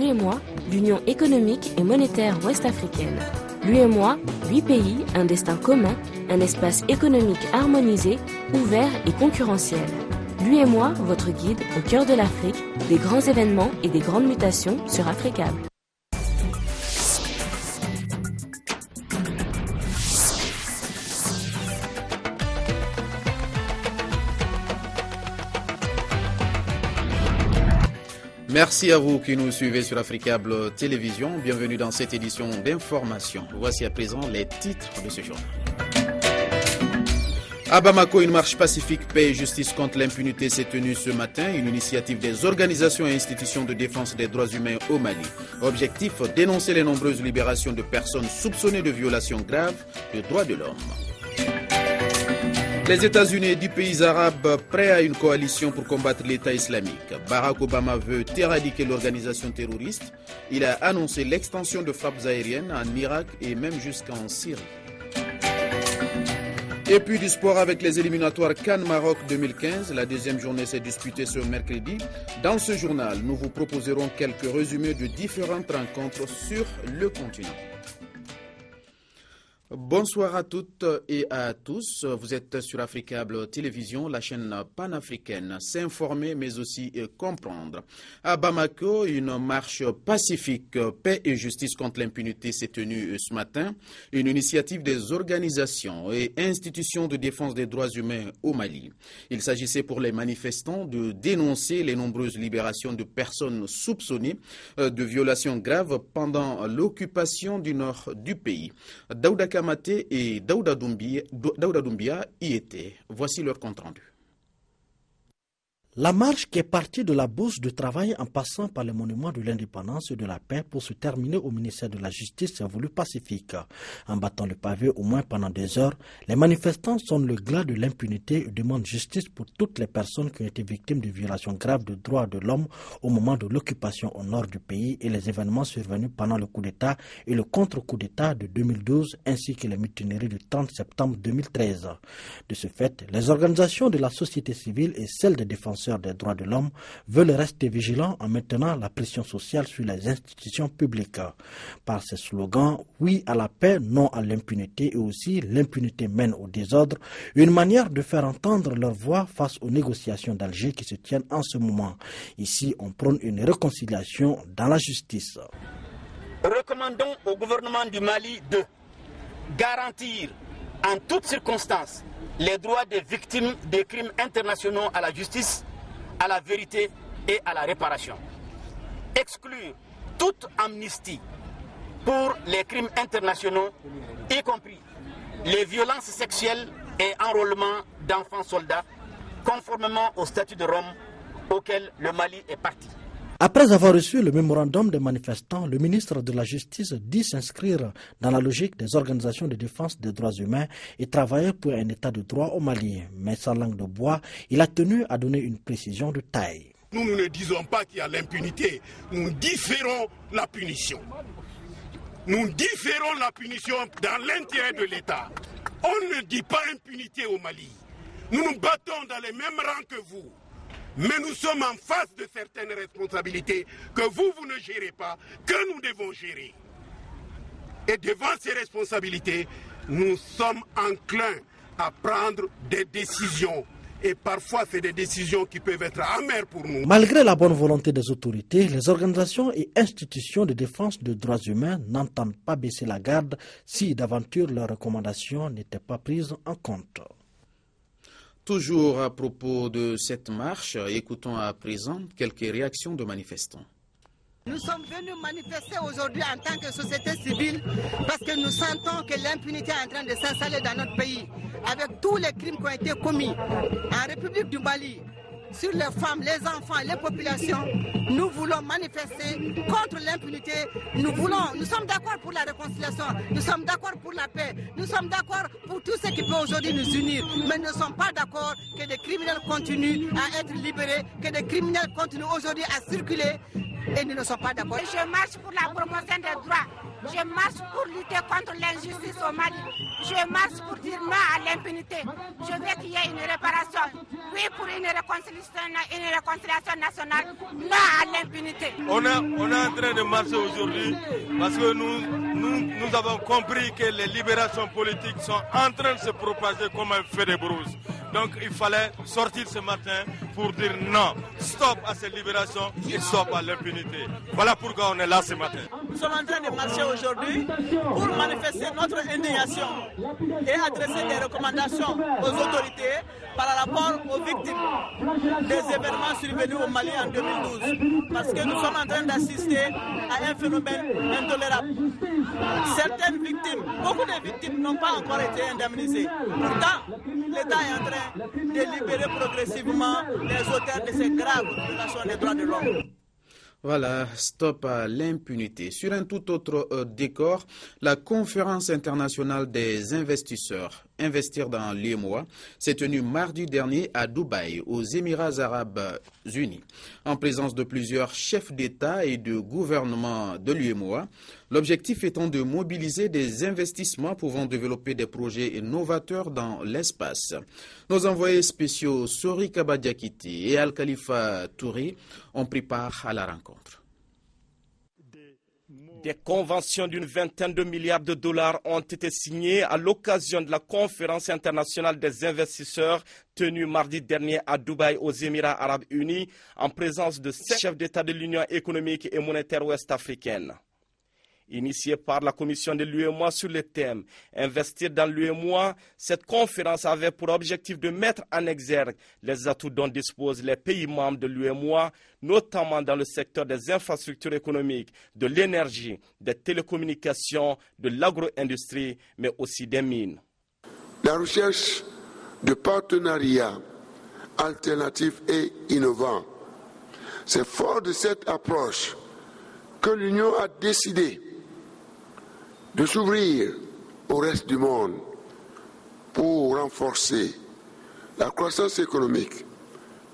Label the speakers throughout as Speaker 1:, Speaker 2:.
Speaker 1: l'UEMOA, l'Union économique et monétaire ouest-africaine. L'UEMOA, 8 pays, un destin commun, un espace économique harmonisé, ouvert et concurrentiel. L'UEMOA, votre guide au cœur de l'Afrique, des grands événements et des grandes mutations sur Africable.
Speaker 2: Merci à vous qui nous suivez sur Africable Télévision. Bienvenue dans cette édition d'information. Voici à présent les titres de ce journal. À Bamako, une marche pacifique, paix et justice contre l'impunité s'est tenue ce matin. Une initiative des organisations et institutions de défense des droits humains au Mali. Objectif, dénoncer les nombreuses libérations de personnes soupçonnées de violations graves des droits de l'homme. Les États-Unis et 10 pays arabes prêts à une coalition pour combattre l'État islamique. Barack Obama veut éradiquer l'organisation terroriste. Il a annoncé l'extension de frappes aériennes en Irak et même jusqu'en Syrie. Et puis du sport avec les éliminatoires Cannes Maroc 2015. La deuxième journée s'est disputée ce mercredi. Dans ce journal, nous vous proposerons quelques résumés de différentes rencontres sur le continent. Bonsoir à toutes et à tous. Vous êtes sur Africable Télévision, la chaîne panafricaine. S'informer mais aussi comprendre. À Bamako, une marche pacifique, paix et justice contre l'impunité s'est tenue ce matin. Une initiative des organisations et institutions de défense des droits humains au Mali. Il s'agissait pour les manifestants de dénoncer les nombreuses libérations de personnes soupçonnées de violations graves pendant l'occupation du nord du pays. Daouda Kamate et Daouda Doumbia y étaient. Voici leur compte rendu.
Speaker 3: La marche qui est partie de la Bourse du Travail en passant par le monument de l'indépendance et de la paix pour se terminer au ministère de la Justice s'est voulu pacifique. En battant le pavé au moins pendant 2 heures, les manifestants sonnent le glas de l'impunité et demandent justice pour toutes les personnes qui ont été victimes de violations graves de droits de l'homme au moment de l'occupation au nord du pays et les événements survenus pendant le coup d'État et le contre-coup d'État de 2012 ainsi que les mutineries du 30 septembre 2013. De ce fait, les organisations de la société civile et celles des défenseurs des droits de l'homme veulent rester vigilants en maintenant la pression sociale sur les institutions publiques. Par ces slogans, oui à la paix, non à l'impunité et aussi l'impunité mène au désordre, une manière de faire entendre leur voix face aux négociations d'Alger qui se tiennent en ce moment. Ici, on prône une réconciliation dans la justice.
Speaker 4: Recommandons au gouvernement du Mali de garantir en toutes circonstances les droits des victimes des crimes internationaux à la justice, à la vérité et à la réparation. Exclure toute amnistie pour les crimes internationaux, y compris les violences sexuelles et enrôlement d'enfants soldats, conformément au statut de Rome auquel le Mali est parti.
Speaker 3: Après avoir reçu le mémorandum des manifestants, le ministre de la Justice dit s'inscrire dans la logique des organisations de défense des droits humains et travailler pour un état de droit au Mali. Mais sans langue de bois, il a tenu à donner une précision de taille.
Speaker 5: Nous ne disons pas qu'il y a l'impunité, nous différons la punition. Nous différons la punition dans l'intérêt de l'État. On ne dit pas impunité au Mali. Nous nous battons dans les mêmes rangs que vous. Mais nous sommes en face de certaines responsabilités que vous ne gérez pas, que nous devons gérer. Et devant ces responsabilités, nous sommes enclins à prendre des décisions. Et parfois, c'est des décisions qui peuvent être amères pour nous.
Speaker 3: Malgré la bonne volonté des autorités, les organisations et institutions de défense des droits humains n'entendent pas baisser la garde si d'aventure leurs recommandations n'étaient pas prises en compte.
Speaker 2: Toujours à propos de cette marche, écoutons à présent quelques réactions de manifestants.
Speaker 6: Nous sommes venus manifester aujourd'hui en tant que société civile parce que nous sentons que l'impunité est en train de s'installer dans notre pays avec tous les crimes qui ont été commis en République du Mali sur les femmes, les enfants, les populations. Nous voulons manifester contre l'impunité. Nous sommes d'accord pour la réconciliation, nous sommes d'accord pour la paix, nous sommes d'accord pour tout ce qui peut aujourd'hui nous unir. Mais nous ne sommes pas d'accord que des criminels continuent à être libérés, que des criminels continuent aujourd'hui à circuler et nous ne sommes pas d'accord.
Speaker 7: Je marche pour la promotion des droits. Je marche pour lutter contre l'injustice au Mali. Je marche pour dire non à l'impunité. Je veux qu'il y ait une réparation. Oui, pour une réconciliation nationale. Non à l'impunité.
Speaker 8: On est en train de marcher aujourd'hui parce que nous avons compris que les libérations politiques sont en train de se propager comme un feu de brousse. Donc il fallait sortir ce matin pour dire non, stop à ces libérations et stop à l'impunité. Voilà pourquoi on est là ce matin.
Speaker 9: Nous sommes en train de marcher aujourd'hui pour manifester notre indignation et adresser des recommandations aux autorités par rapport aux victimes des événements survenus au Mali en 2012. Parce que nous sommes en train d'assister à un phénomène intolérable. Certaines victimes, beaucoup de victimes n'ont pas encore été indemnisées. Pourtant, l'État est en train de libérer progressivement les auteurs de ces graves violations des droits de l'homme.
Speaker 2: Voilà, stop à l'impunité. Sur un tout autre décor, la conférence internationale des investisseurs, Investir dans l'UEMOA, s'est tenue mardi dernier à Dubaï, aux Émirats arabes unis. En présence de plusieurs chefs d'État et de gouvernement de l'UEMOA, l'objectif étant de mobiliser des investissements pouvant développer des projets innovateurs dans l'espace. Nos envoyés spéciaux Sori Kabadiakiti et Al-Khalifa Touré ont pris part à la rencontre.
Speaker 10: Des conventions d'une vingtaine de milliards de dollars ont été signées à l'occasion de la conférence internationale des investisseurs tenue mardi dernier à Dubaï aux Émirats arabes unis en présence de 7 chefs d'État de l'Union économique et monétaire ouest-africaine. Initiée par la commission de l'UEMOA sur le thème « Investir dans l'UEMOA », cette conférence avait pour objectif de mettre en exergue les atouts dont disposent les pays membres de l'UEMOA, notamment dans le secteur des infrastructures économiques, de l'énergie, des télécommunications, de l'agro-industrie, mais aussi des mines.
Speaker 11: La recherche de partenariats alternatifs et innovants, c'est fort de cette approche que l'Union a décidé de s'ouvrir au reste du monde pour renforcer la croissance économique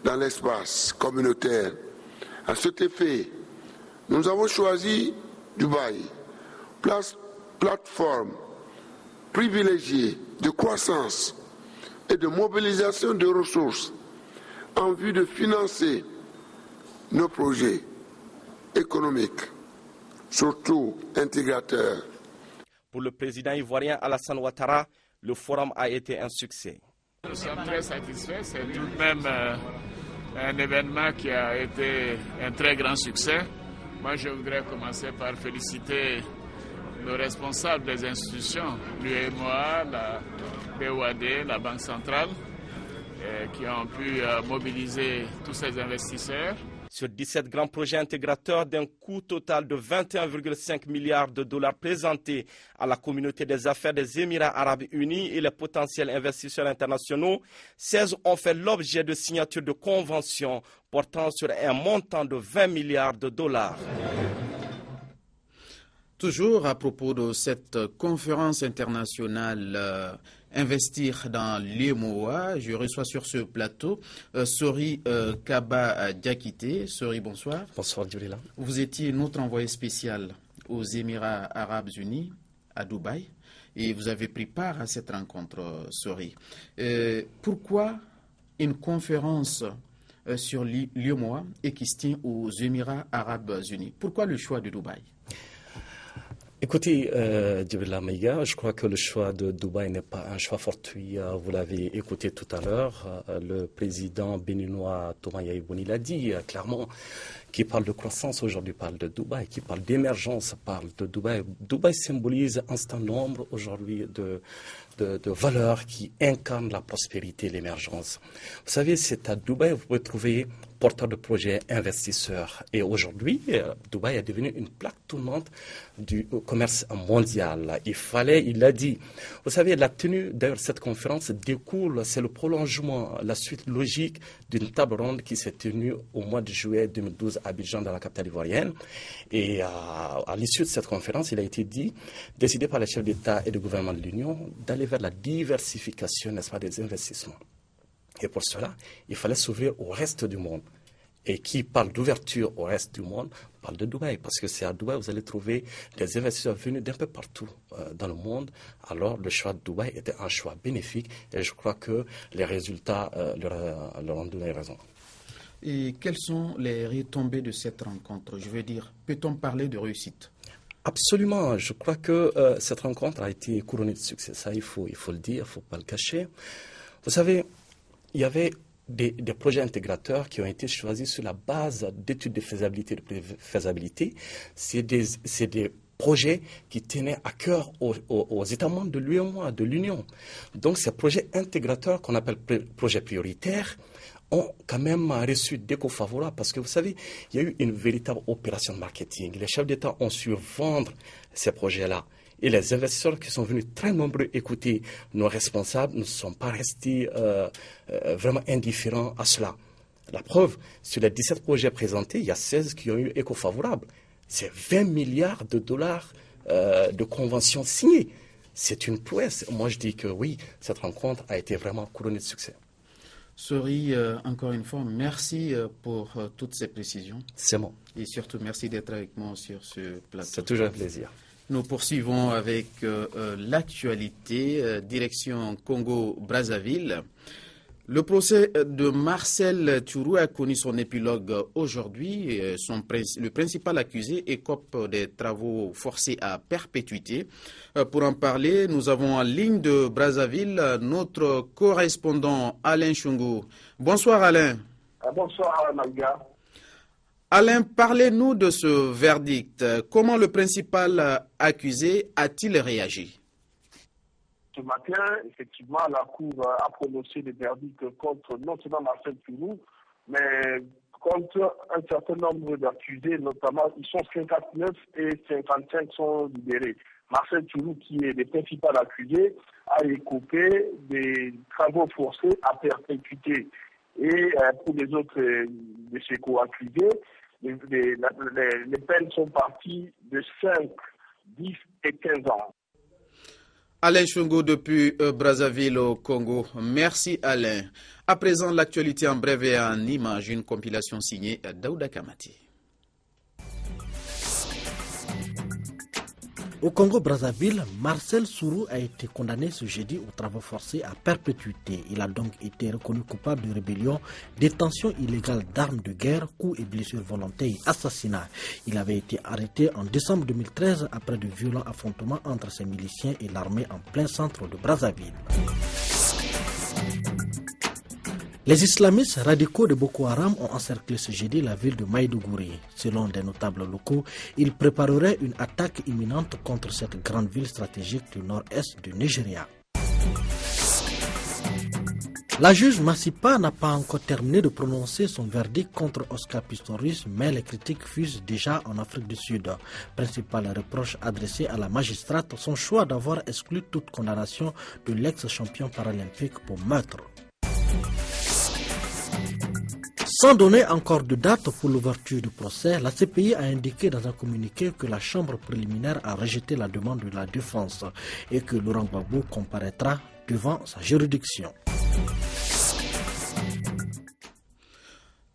Speaker 11: dans l'espace communautaire. À cet effet, nous avons choisi Dubaï, plateforme privilégiée de croissance et de mobilisation de ressources en vue de financer nos projets économiques, surtout intégrateurs.
Speaker 10: Pour le président ivoirien Alassane Ouattara, le forum a été un succès.
Speaker 12: Nous sommes très satisfaits, c'est tout de même un événement qui a été un très grand succès. Moi, je voudrais commencer par féliciter nos responsables des institutions, l'UEMOA, la BOAD, la Banque centrale, qui ont pu mobiliser tous ces investisseurs.
Speaker 10: Sur 17 grands projets intégrateurs d'un coût total de 21,5 milliards de dollars présentés à la communauté des affaires des Émirats arabes unis et les potentiels investisseurs internationaux, 16 ont fait l'objet de signatures de conventions portant sur un montant de 20 milliards de dollars.
Speaker 2: Toujours à propos de cette conférence internationale Investir dans l'UEMOA, je reçois sur ce plateau Sori Kabadiakite. Sori, bonsoir.
Speaker 13: Bonsoir, Djurila.
Speaker 2: Vous étiez notre envoyé spécial aux Émirats arabes unis à Dubaï et vous avez pris part à cette rencontre, Sori. Pourquoi une conférence sur l'UEMOA et qui se tient aux Émirats arabes unis? Pourquoi le choix de Dubaï?
Speaker 13: Écoutez, Djibrila Maïga, je crois que le choix de Dubaï n'est pas un choix fortuit. Vous l'avez écouté tout à l'heure. Le président béninois Thomas Yaïbouni l'a dit clairement. Qui parle de croissance aujourd'hui parle de Dubaï. Qui parle d'émergence parle de Dubaï. Dubaï symbolise un certain nombre aujourd'hui de valeurs qui incarnent la prospérité et l'émergence. Vous savez, c'est à Dubaï que vous pouvez trouver porteurs de projets, investisseurs. Et aujourd'hui, Dubaï est devenu une plaque tournante du commerce mondial. Il l'a dit. Vous savez, la tenue d'ailleurs cette conférence découle, c'est le prolongement, la suite logique d'une table ronde qui s'est tenue au mois de juillet 2012 à Abidjan, dans la capitale ivoirienne. Et à l'issue de cette conférence, il a été décidé par les chefs d'État et de gouvernement de l'Union d'aller vers la diversification, n'est-ce pas, des investissements. Et pour cela, il fallait s'ouvrir au reste du monde. et qui parle d'ouverture au reste du monde, parle de Dubaï. Parce que c'est à Dubaï que vous allez trouver des investisseurs venus d'un peu partout dans le monde. Alors le choix de Dubaï était un choix bénéfique et je crois que les résultats leur ont donné raison.
Speaker 2: Et quelles sont les retombées de cette rencontre? Je veux dire, peut-on parler de réussite?
Speaker 13: Absolument. Je crois que cette rencontre a été couronnée de succès. Ça, il faut le dire, il ne faut pas le cacher. Vous savez, il y avait des projets intégrateurs qui ont été choisis sur la base d'études de faisabilité. C'est des projets qui tenaient à cœur aux États membres de l'UEMOA, de l'Union. Donc, ces projets intégrateurs qu'on appelle projets prioritaires ont quand même reçu d'échos favorables parce que vous savez, il y a eu une véritable opération de marketing. Les chefs d'État ont su vendre ces projets-là. Et les investisseurs qui sont venus très nombreux écouter nos responsables ne sont pas restés vraiment indifférents à cela. La preuve, sur les 17 projets présentés, il y a 16 qui ont eu écho favorable. C'est 20 milliards de dollars de conventions signées. C'est une prouesse. Moi, je dis que oui, cette rencontre a été vraiment couronnée de succès.
Speaker 2: Sori, encore une fois, merci pour toutes ces précisions.
Speaker 13: C'est bon.
Speaker 2: Et surtout, merci d'être avec moi sur ce plateau.
Speaker 13: C'est toujours un plaisir.
Speaker 2: Nous poursuivons avec l'actualité, direction Congo-Brazzaville. Le procès de Marcel Tchourou a connu son épilogue aujourd'hui. Le principal accusé écope des travaux forcés à perpétuité. Pour en parler, nous avons en ligne de Brazzaville notre correspondant Alain Chungu. Bonsoir Alain.
Speaker 14: Bonsoir Malga.
Speaker 2: Alain, parlez-nous de ce verdict. Comment le principal accusé a-t-il réagi?
Speaker 14: Ce matin, effectivement, la Cour a prononcé des verdicts contre non seulement Marcel Tchourou, mais contre un certain nombre d'accusés, notamment, ils sont 59 et 55 sont libérés. Marcel Tchourou, qui est le principal accusé, a écopé des travaux forcés à perpétuité. Et pour les autres de ses co-accusés, les peines sont parties de 5, 10 et 15 ans.
Speaker 2: Alain Chungu depuis Brazzaville au Congo. Merci Alain. À présent, l'actualité en bref et en images, une compilation signée Daouda Kamati.
Speaker 3: Au Congo-Brazzaville, Marcel Tchourou a été condamné ce jeudi aux travaux forcés à perpétuité. Il a donc été reconnu coupable de rébellion, détention illégale d'armes de guerre, coups et blessures volontaires et assassinat. Il avait été arrêté en décembre 2013 après de violents affrontements entre ses miliciens et l'armée en plein centre de Brazzaville. Les islamistes radicaux de Boko Haram ont encerclé ce jeudi la ville de Maïdougouri. Selon des notables locaux, ils prépareraient une attaque imminente contre cette grande ville stratégique du nord-est du Nigeria. La juge Massipa n'a pas encore terminé de prononcer son verdict contre Oscar Pistorius, mais les critiques fusent déjà en Afrique du Sud. Principal reproche adressé à la magistrate, son choix d'avoir exclu toute condamnation de l'ex-champion paralympique pour meurtre. Sans donner encore de date pour l'ouverture du procès, la CPI a indiqué dans un communiqué que la chambre préliminaire a rejeté la demande de la défense et que Laurent Gbagbo comparaîtra devant sa juridiction.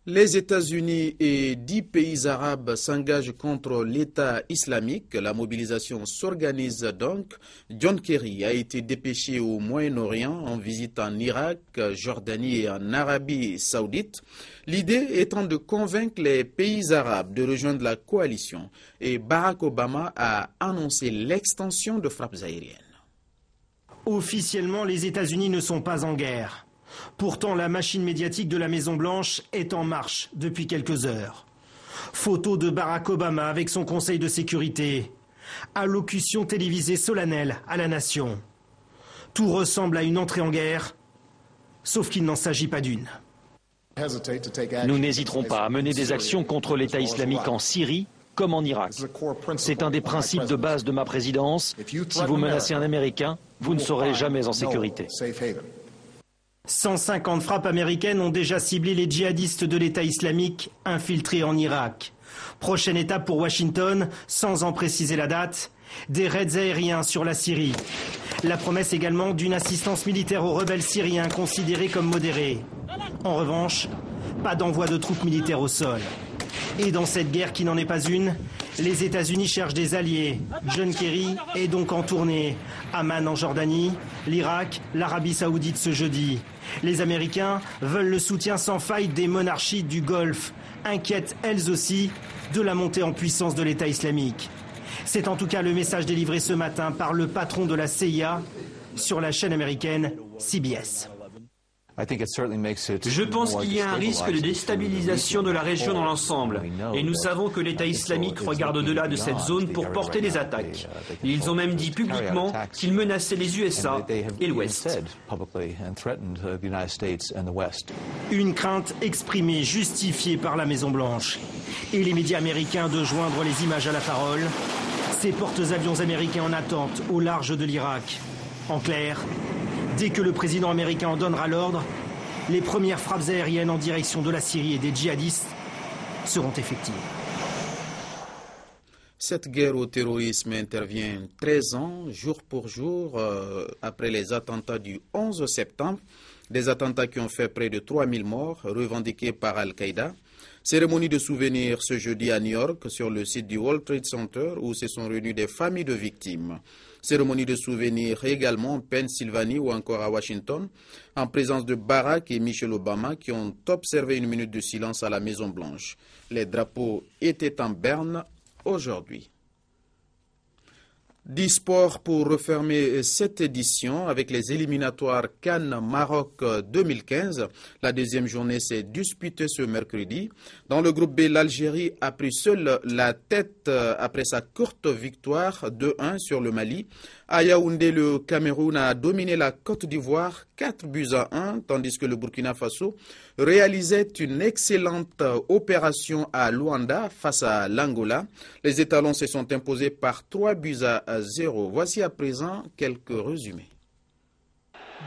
Speaker 2: Les États-Unis et 10 pays arabes s'engagent contre l'État islamique. La mobilisation s'organise donc. John Kerry a été dépêché au Moyen-Orient en visite en Irak, Jordanie et en Arabie saoudite. L'idée étant de convaincre les pays arabes de rejoindre la coalition. Et Barack Obama a annoncé l'extension de frappes aériennes.
Speaker 15: Officiellement, les États-Unis ne sont pas en guerre. Pourtant, la machine médiatique de la Maison-Blanche est en marche depuis quelques heures. Photo de Barack Obama avec son conseil de sécurité. Allocution télévisée solennelle à la nation. Tout ressemble à une entrée en guerre, sauf qu'il n'en s'agit pas d'une.
Speaker 16: Nous n'hésiterons pas à mener des actions contre l'État islamique en Syrie comme en Irak. C'est un des principes de base de ma présidence. Si vous menacez un Américain, vous ne serez jamais en sécurité.
Speaker 15: 150 frappes américaines ont déjà ciblé les djihadistes de l'État islamique infiltrés en Irak. Prochaine étape pour Washington, sans en préciser la date, des raids aériens sur la Syrie. La promesse également d'une assistance militaire aux rebelles syriens considérés comme modérés. En revanche, Pas d'envoi de troupes militaires au sol. Et dans cette guerre qui n'en est pas une, les États-Unis cherchent des alliés. John Kerry est donc en tournée. Amman en Jordanie, l'Irak, l'Arabie Saoudite ce jeudi. Les Américains veulent le soutien sans faille des monarchies du Golfe, inquiètent elles aussi de la montée en puissance de l'État islamique. C'est en tout cas le message délivré ce matin par le patron de la CIA sur la chaîne américaine CBS.
Speaker 17: Je pense qu'il y a un risque de déstabilisation de la région dans l'ensemble. Et nous savons que l'État islamique regarde au-delà de cette zone pour porter des attaques. Ils ont même dit publiquement qu'ils menaçaient les USA et l'Ouest.
Speaker 15: Une crainte exprimée, justifiée par la Maison-Blanche. Et les médias américains de joindre les images à la parole. Ces porte-avions américains en attente au large de l'Irak. En clair, dès que le président américain en donnera l'ordre, les premières frappes aériennes en direction de la Syrie et des djihadistes seront effectives.
Speaker 2: Cette guerre au terrorisme intervient 13 ans, jour pour jour, après les attentats du 11 septembre, des attentats qui ont fait près de 3000 morts, revendiqués par Al-Qaïda. Cérémonie de souvenir ce jeudi à New York, sur le site du World Trade Center, où se sont réunies des familles de victimes. Cérémonie de souvenir également en Pennsylvanie ou encore à Washington, en présence de Barack et Michelle Obama, qui ont observé une minute de silence à la Maison-Blanche. Les drapeaux étaient en berne aujourd'hui. 10 sports pour refermer cette édition avec les éliminatoires Cannes Maroc 2015. La deuxième journée s'est disputée ce mercredi. Dans le groupe B, l'Algérie a pris seule la tête après sa courte victoire 2-1 sur le Mali. À Yaoundé, le Cameroun a dominé la Côte d'Ivoire 4-1, tandis que le Burkina Faso réalisait une excellente opération à Luanda face à l'Angola. Les étalons se sont imposés par 3-0. Voici à présent quelques résumés.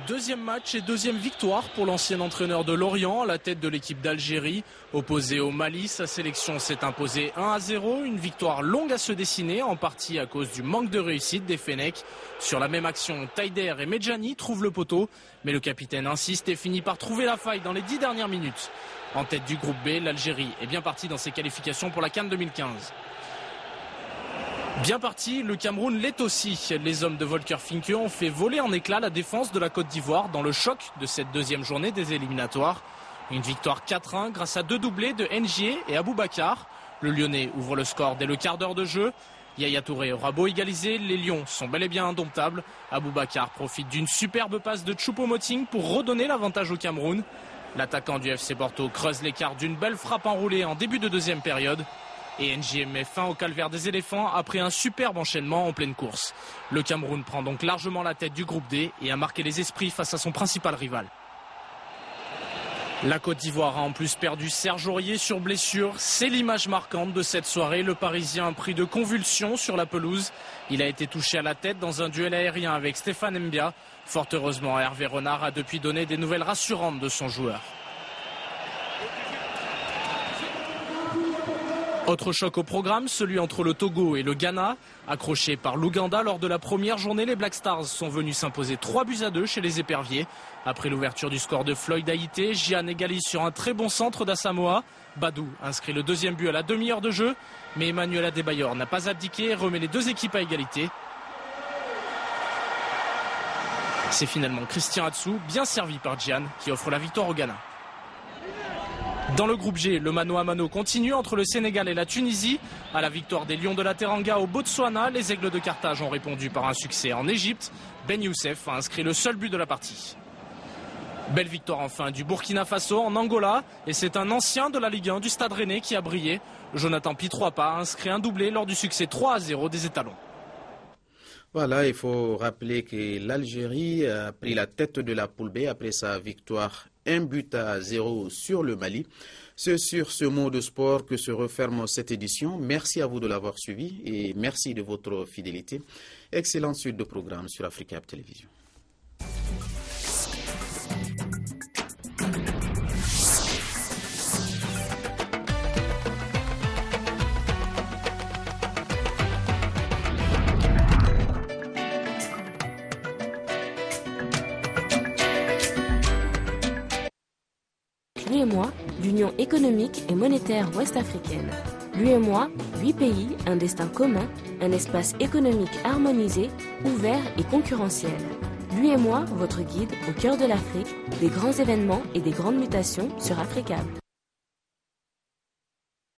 Speaker 18: Deuxième match et deuxième victoire pour l'ancien entraîneur de Lorient à la tête de l'équipe d'Algérie. Opposé au Mali, sa sélection s'est imposée 1-0. Une victoire longue à se dessiner, en partie à cause du manque de réussite des Fennecs. Sur la même action, Taider et Medjani trouvent le poteau. Mais le capitaine insiste et finit par trouver la faille dans les 10 dernières minutes. En tête du groupe B, l'Algérie est bien partie dans ses qualifications pour la CAN 2015. Bien parti, le Cameroun l'est aussi. Les hommes de Volker Finke ont fait voler en éclats la défense de la Côte d'Ivoire dans le choc de cette deuxième journée des éliminatoires. Une victoire 4-1 grâce à 2 doublés de Ndié et Aboubacar. Le Lyonnais ouvre le score dès le quart d'heure de jeu. Yaya Touré aura beau égaliser, les Lions sont bel et bien indomptables. Aboubacar profite d'une superbe passe de Choupo-Moting pour redonner l'avantage au Cameroun. L'attaquant du FC Porto creuse l'écart d'une belle frappe enroulée en début de deuxième période. Et NG met fin au calvaire des éléphants après un superbe enchaînement en pleine course. Le Cameroun prend donc largement la tête du groupe D et a marqué les esprits face à son principal rival. La Côte d'Ivoire a en plus perdu Serge Aurier sur blessure. C'est l'image marquante de cette soirée. Le Parisien pris de convulsions sur la pelouse. Il a été touché à la tête dans un duel aérien avec Stéphane Mbia. Fort heureusement, Hervé Renard a depuis donné des nouvelles rassurantes de son joueur. Autre choc au programme, celui entre le Togo et le Ghana. Accrochés par l'Ouganda lors de la première journée, les Black Stars sont venus s'imposer 3-2 chez les Éperviers. Après l'ouverture du score de Floyd Aïté, Gian égalise sur un très bon centre d'Asamoah. Badou inscrit le deuxième but à la demi-heure de jeu, mais Emmanuel Adebayor n'a pas abdiqué et remet les deux équipes à égalité. C'est finalement Christian Atsu, bien servi par Gian, qui offre la victoire au Ghana. Dans le groupe G, le mano à mano continue entre le Sénégal et la Tunisie. À la victoire des Lions de la Teranga au Botswana, les Aigles de Carthage ont répondu par un succès en Égypte. Ben Youssef a inscrit le seul but de la partie. Belle victoire enfin du Burkina Faso en Angola. Et c'est un ancien de la Ligue 1 du Stade Rennais qui a brillé. Jonathan Pitroapa a inscrit un doublé lors du succès 3-0 des Étalons.
Speaker 2: Voilà, il faut rappeler que l'Algérie a pris la tête de la poule B après sa victoire 1-0 sur le Mali. C'est sur ce mot de sport que se referme cette édition. Merci à vous de l'avoir suivi et merci de votre fidélité. Excellente suite de programmes sur Africa Télévision.
Speaker 1: Lui et moi, l'Union l'Union économique et monétaire ouest-africaine. L'UEMOA, 8 pays, un destin commun, un espace économique harmonisé, ouvert et concurrentiel. L'UEMOA, votre guide au cœur de l'Afrique, des grands événements et des grandes mutations sur Africable.